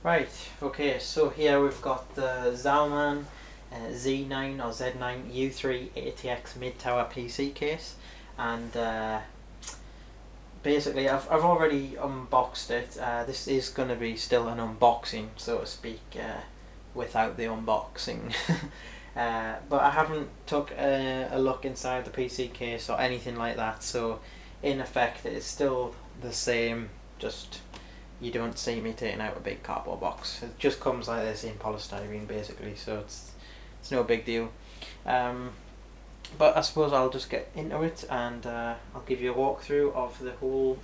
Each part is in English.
Right, okay, so here we've got the Zalman Z9 or Z9-U3 ATX mid-tower PC case, and basically I've already unboxed it. This is going to be still an unboxing, so to speak, without the unboxing. But I haven't took a look inside the PC case or anything like that, so in effect it's still the same, just you don't see me taking out a big cardboard box. It just comes like this in polystyrene basically, so it's no big deal. But I suppose I'll just get into it, and I'll give you a walkthrough of the whole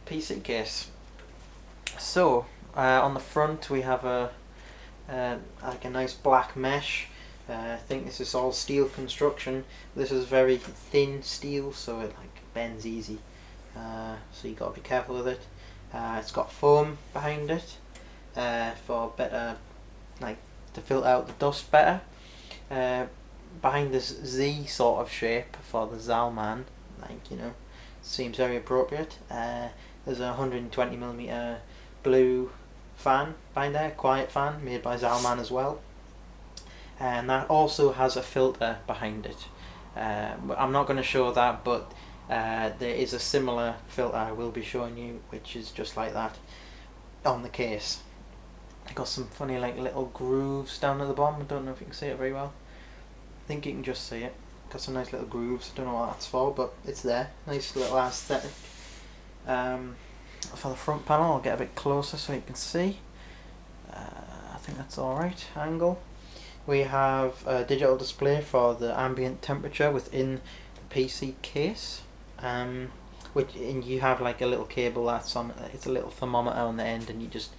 PC case. So on the front we have like a nice black mesh. I think this is all steel construction. This is very thin steel, so it like bends easy. So you got to be careful with it. It's got foam behind it for better, like to filter out the dust better. Behind this Z sort of shape for the Zalman, seems very appropriate. There's a 120mm blue fan behind there, quiet fan made by Zalman as well, and that also has a filter behind it. I'm not going to show that, but there is a similar filter I will be showing you, which is just like that on the case. I've got some funny like little grooves down at the bottom. I don't know if you can see it very well. I think you can just see it. Got some nice little grooves. I don't know what that's for, but it's there. Nice little aesthetic. For the front panel, I'll get a bit closer so you can see. I think that's alright angle. We have a digital display for the ambient temperature within the PC case. And you have like a little cable that's on. It's a little thermometer on the end, and you just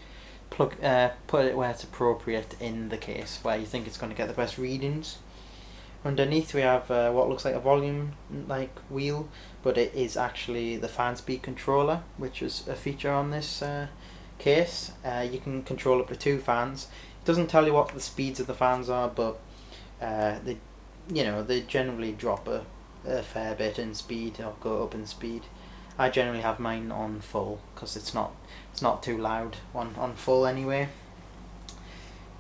put it where it's appropriate in the case, where you think it's going to get the best readings. Underneath we have what looks like a volume like wheel, but it is actually the fan speed controller, which is a feature on this case. You can control up to 2 fans. It doesn't tell you what the speeds of the fans are, but they generally drop a fair bit in speed or go up in speed. I generally have mine on full because it's not too loud on full anyway.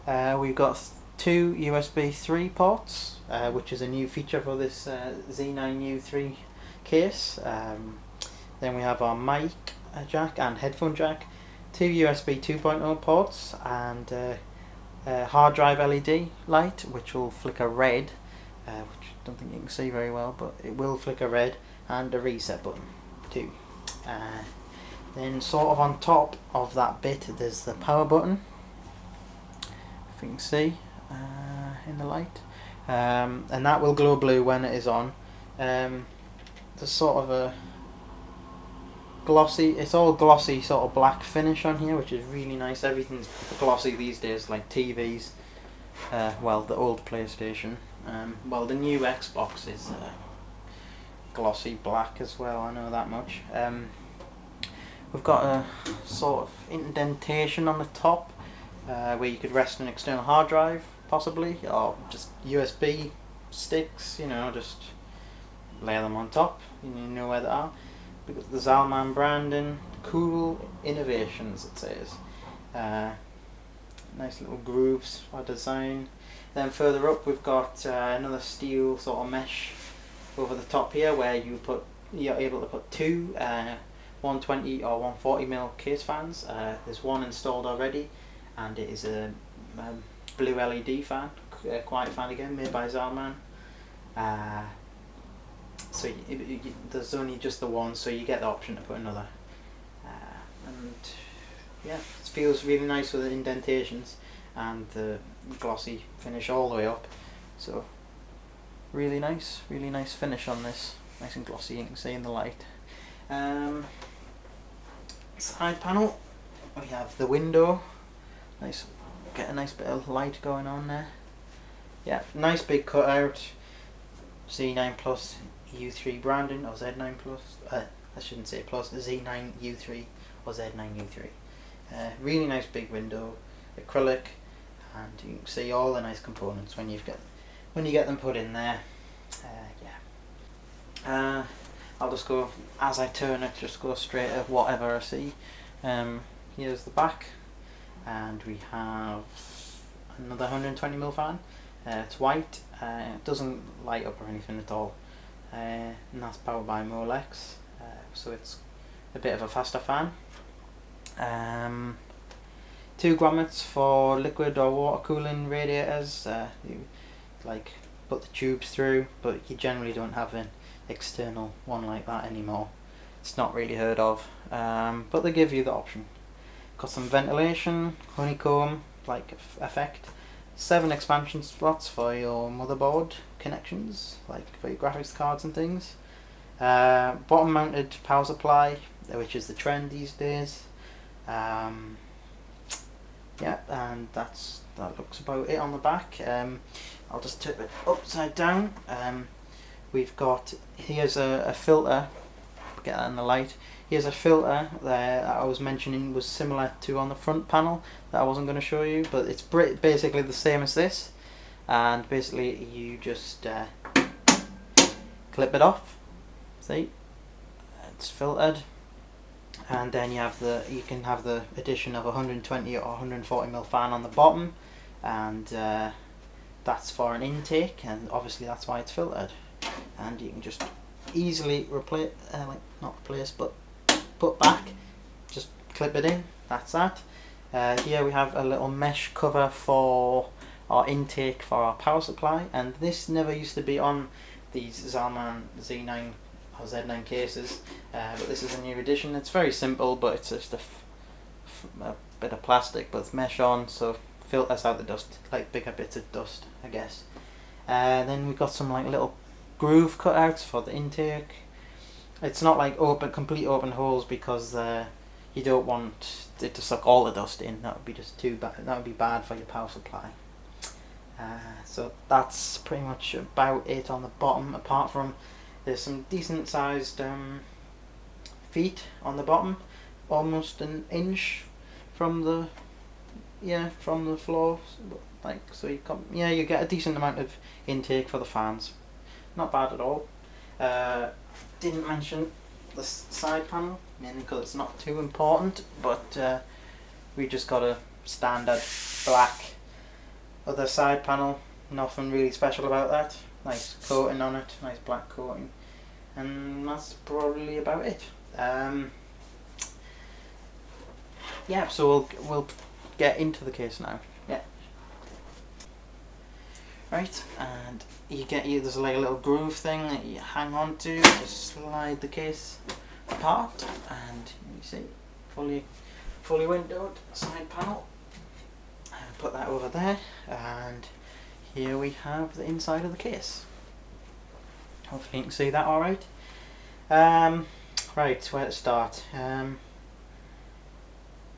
We've got 2 USB 3 ports, which is a new feature for this Z9-U3 case. Then we have our mic jack and headphone jack, 2 USB 2.0 ports, and a hard drive LED light which will flicker red, which I don't think you can see very well, but it will flicker red, and a reset button too. Then sort of on top of that bit there's the power button, if you can see in the light, and that will glow blue when it is on. There's sort of a glossy, it's all glossy sort of black finish on here, which is really nice. Everything's glossy these days, like TVs, well, the old PlayStation, well, the new Xbox is glossy black as well, I know that much. We've got a sort of indentation on the top where you could rest an external hard drive possibly, or just USB sticks, just lay them on top, you know where they are. We've got the Zalman branding, cool innovations it says. Nice little grooves for design. Then further up we've got another steel sort of mesh over the top here, where you're able to put 2 120 or 140mm case fans. There's one installed already, and it is a blue LED fan, quiet fan again, made by Zalman. So there's only just the one, so you get the option to put another. And yeah, it feels really nice with the indentations and the glossy finish all the way up. So really nice finish on this, nice and glossy, you can see in the light. Side panel, we have the window, get a nice bit of light going on there. Yeah, nice big cutout, Z9 Plus U3 branding, or Z9 Plus, I shouldn't say plus, Z9-U3 or Z9-U3. Really nice big window, acrylic, and you can see all the nice components when you get them put in there. I'll just go, as I turn it, just go straight at whatever I see. Here's the back. and we have another 120mm fan. It's white, it doesn't light up or anything at all, and that's powered by Molex, so it's a bit of a faster fan. 2 grommets for liquid or water cooling radiators. You like put the tubes through, but you generally don't have an external one like that anymore. It's not really heard of, but they give you the option. Got some ventilation, honeycomb like effect, 7 expansion slots for your motherboard connections, like for your graphics cards and things. Bottom mounted power supply, which is the trend these days. Yeah, and that looks about it on the back. I'll just tip it upside down. We've got, here's a filter, get that in the light. Here's a filter there that I was mentioning was similar to on the front panel that I wasn't going to show you, but it's basically the same as this, and basically you just clip it off. See, it's filtered, and then you can have the addition of a 120 or 140mm fan on the bottom, and that's for an intake, and obviously that's why it's filtered. And you can just easily replace, not replace, but put back, just clip it in. That's that. Here we have a little mesh cover for our intake for our power supply, and this never used to be on these Zalman Z9 or Z9 cases, but this is a new edition. It's very simple, but it's just a bit of plastic with mesh on, so filters out the dust, like bigger bits of dust, I guess. Then we've got some like little groove cutouts for the intake. It's not like complete open holes, because you don't want it to suck all the dust in. That would be just too bad. That would be bad for your power supply. So that's pretty much about it on the bottom, apart from there's some decent sized feet on the bottom, almost an inch from the floor, like, so you get a decent amount of intake for the fans. Not bad at all. Didn't mention the side panel, mainly because it's not too important, but we just got a standard black other side panel. Nothing really special about that. Nice coating on it, nice black coating, and that's probably about it. Yeah, so we'll get into the case now. Yeah. Right, and there's like a little groove thing that you hang on to slide the case apart, and you see fully windowed side panel. And put that over there, and here we have the inside of the case. Hopefully you can see that alright. Right, where to start?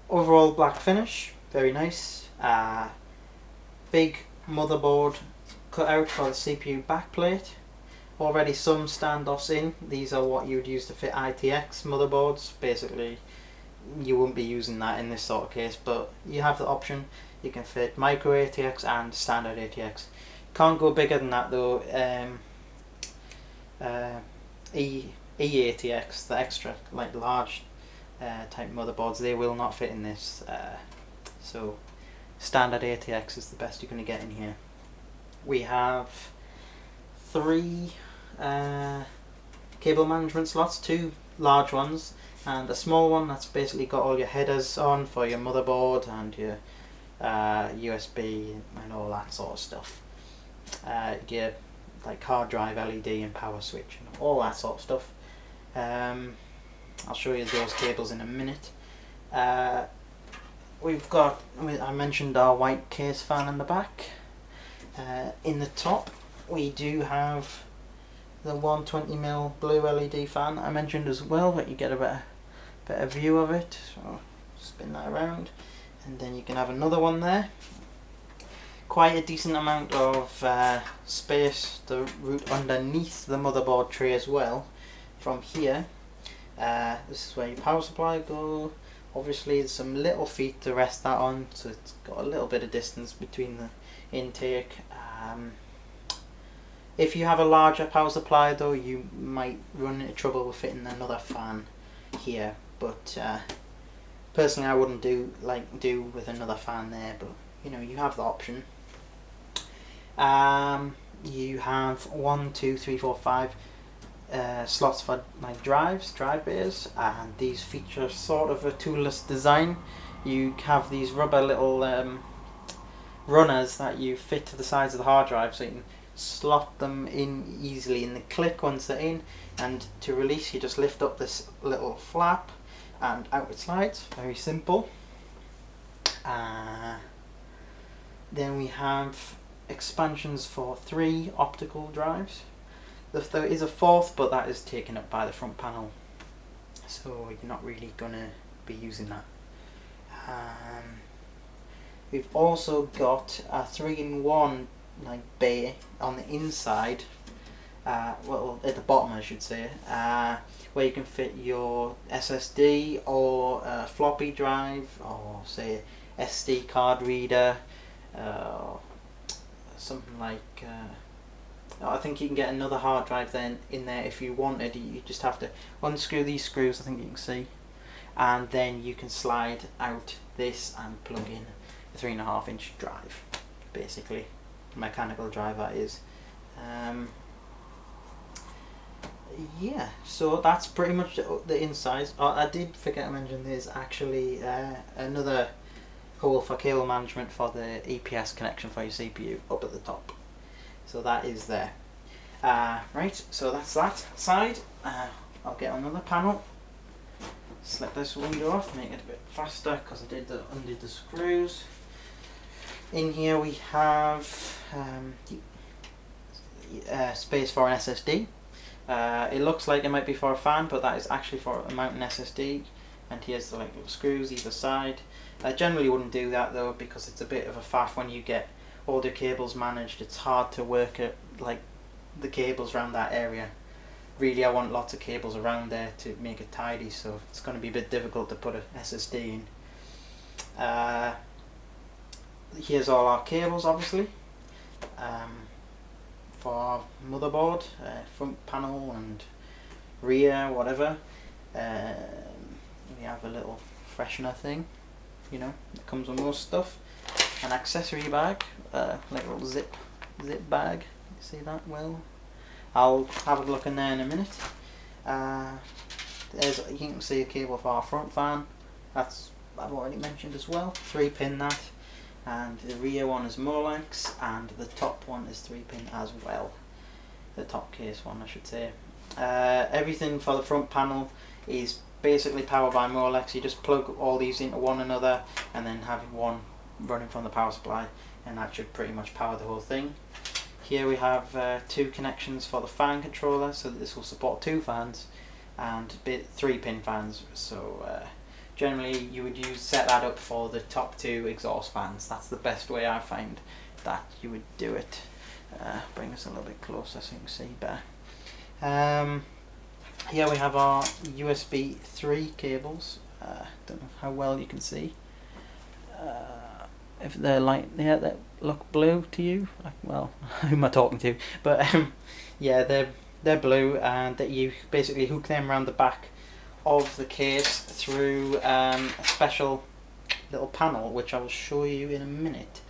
Overall black finish, very nice. Big motherboard cut out for the CPU backplate. Already some standoffs in. These are what you would use to fit ITX motherboards. Basically, you wouldn't be using that in this sort of case, but you have the option. You can fit micro ATX and standard ATX. Can't go bigger than that though. EATX, the extra like large type motherboards, they will not fit in this. So standard ATX is the best you're going to get in here. We have 3 cable management slots, 2 large ones and a small one that's basically got all your headers on for your motherboard and your USB and all that sort of stuff. Your like hard drive, LED and power switch and all that sort of stuff. I'll show you those cables in a minute. We've got, I mentioned our white case fan in the back. In the top we do have the 120mm blue LED fan I mentioned as well, but you get a better view of it. So spin that around, and then you can have another one there. Quite a decent amount of space to route underneath the motherboard tray as well. From here, this is where your power supply goes. Obviously there's some little feet to rest that on, so it's got a little bit of distance between the intake. If you have a larger power supply though, you might run into trouble with fitting another fan here, but Personally, I wouldn't do with another fan there, but you know, you have the option. You have 1, 2, 3, 4, 5 slots for like drive bays, and these feature sort of a toolless design. You have these rubber little runners that you fit to the sides of the hard drive, so you can slot them in easily in the click once they're in, and to release you just lift up this little flap and out it slides. Very simple. Then we have expansions for 3 optical drives. There is a 4th, but that is taken up by the front panel, so you're not really gonna be using that. We've also got a 3-in-1 like bay on the inside, well at the bottom I should say, where you can fit your SSD or a floppy drive, or say SD card reader, something like I think you can get another hard drive then in there if you wanted. You just have to unscrew these screws, I think you can see, and then you can slide out this and plug in a 3.5-inch drive, basically mechanical drive that is. Yeah, so that's pretty much the insides. I did forget to mention there's actually another hole for cable management for the EPS connection for your CPU up at the top, so that is there. Right, so that's that side. I'll get another panel, slip this window off, make it a bit faster because I undid the screws. In here we have space for an SSD. It looks like it might be for a fan, but that is actually for a mounting SSD. And here's the little screws either side. I generally wouldn't do that though, because it's a bit of a faff when you get all the cables managed. It's hard to work at like the cables around that area. Really, I want lots of cables around there to make it tidy, so it's going to be a bit difficult to put a SSD in. Here's all our cables, obviously, for our motherboard, front panel and rear, whatever. We have a little freshener thing, you know, that comes with most stuff. An accessory bag, like a little zip bag. You see that well? I'll have a look in there in a minute. You can see a cable for our front fan. That's I've already mentioned as well. 3-pin that, and the rear one is Molex, and the top one is 3-pin as well. The top case one, I should say. Everything for the front panel is basically powered by Molex. You just plug all these into one another, and then have one running from the power supply, and that should pretty much power the whole thing. Here we have 2 connections for the fan controller, so this will support 2 fans and 3-pin fans. So generally you would set that up for the top 2 exhaust fans. That's the best way I find that you would do it. Bring this a little bit closer so you can see better. Here we have our USB 3 cables. Don't know how well you can see. If they're like, yeah, they look blue to you. Well, who am I talking to? But yeah, they're blue, and that you basically hook them around the back of the case through a special little panel, which I will show you in a minute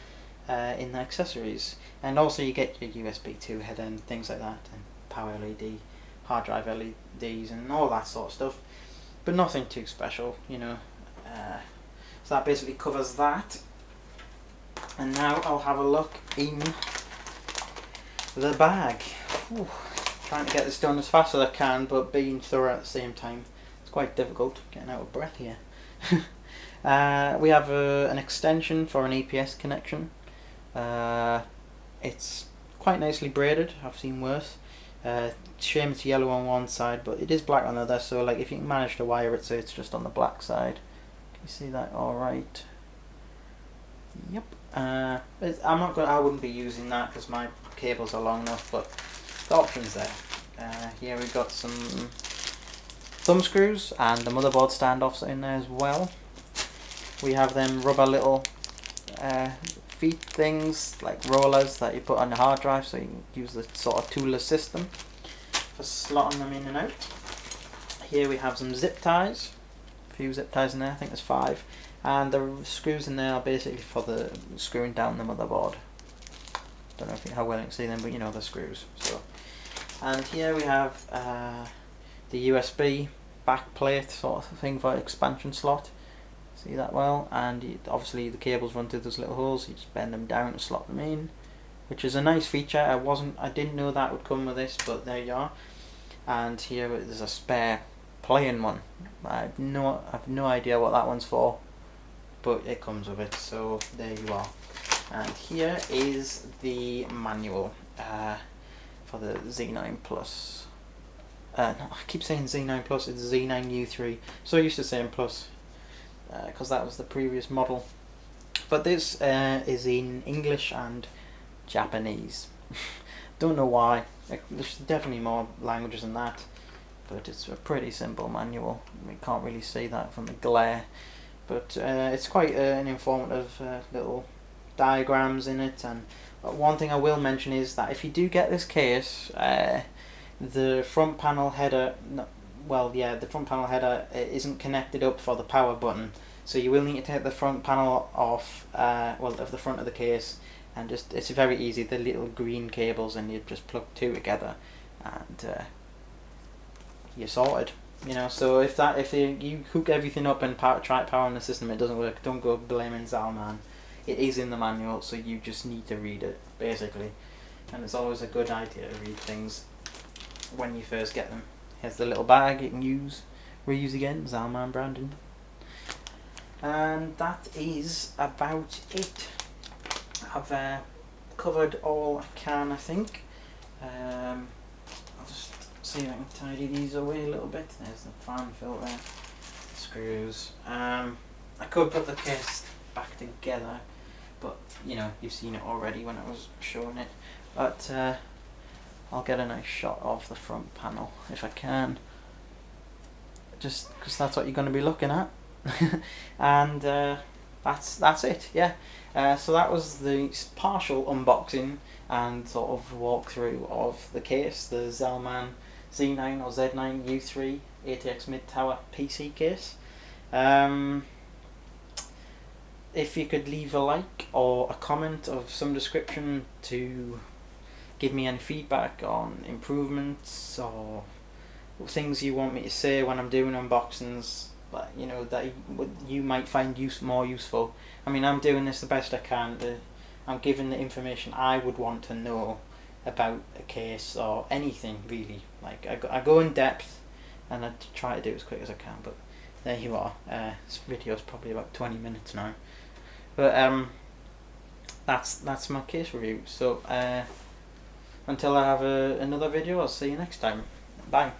in the accessories. And also you get your USB 2 header and things like that, and power LED, hard drive LEDs, and all that sort of stuff. But nothing too special, you know. So that basically covers that. And now I'll have a look in the bag. Ooh, trying to get this done as fast as I can, but being thorough at the same time. It's quite difficult, getting out of breath here. We have an extension for an EPS connection. It's quite nicely braided, I've seen worse. Shame it's yellow on one side, but it is black on the other, so like if you can manage to wire it so it's just on the black side. Can you see that alright? Yep. I wouldn't be using that because my cables are long enough, but the option's there. Here we've got some thumb screws, and the motherboard standoffs in there as well. We have them rubber little feet things, like rollers that you put on the hard drive, so you can use the sort of toolless system for slotting them in and out. Here we have some zip ties few zip ties in there. I think there's 5, and the screws in there are basically for the screwing down the motherboard. Don't know how well you can see them, but you know the screws. So, and here we have the USB backplate sort of thing for expansion slot. See that well? And obviously the cables run through those little holes. You just bend them down to slot them in, which is a nice feature. I didn't know that would come with this, but there you are. And here there's a spare plain one. I have no idea what that one's for, but it comes with it. So there you are. And here is the manual for the Z9 Plus. No, I keep saying Z9 Plus. It's Z9-U3. So used to saying Plus, because that was the previous model. But this is in English and Japanese. Don't know why. There's definitely more languages than that, but it's a pretty simple manual. We can't really see that from the glare, but it's quite an informative little diagrams in it. And one thing I will mention is that if you do get this case, the front panel header, the front panel header isn't connected up for the power button, so you will need to take the front panel off, of the front of the case, and it's very easy, the little green cables, and you just plug 2 together and you're sorted. You know, so if you hook everything up and try powering the system, it doesn't work, don't go blaming Zalman. It is in the manual, so you just need to read it, basically. And it's always a good idea to read things when you first get them. Here's the little bag you can reuse again, Zalman branding. And that is about it. I've covered all I can, I think. I'll just see if I can tidy these away a little bit. There's the fan filter, screws. I could put the case back together, but you know, you've seen it already when I was showing it. But I'll get a nice shot of the front panel if I can, just because that's what you're going to be looking at. And that's it, yeah. So that was the partial unboxing and sort of walkthrough of the case, the Zalman Z9 or Z9-U3 ATX mid-tower PC case. If you could leave a like or a comment of some description to give me any feedback on improvements or things you want me to say when I'm doing unboxings, but you know, that you might find more useful. I mean, I'm doing this the best I can. I'm giving the information I would want to know about a case or anything really. Like I go in depth and I try to do it as quick as I can. But there you are. This video is probably about 20 minutes now. But that's my case review. So until I have another video, I'll see you next time. Bye.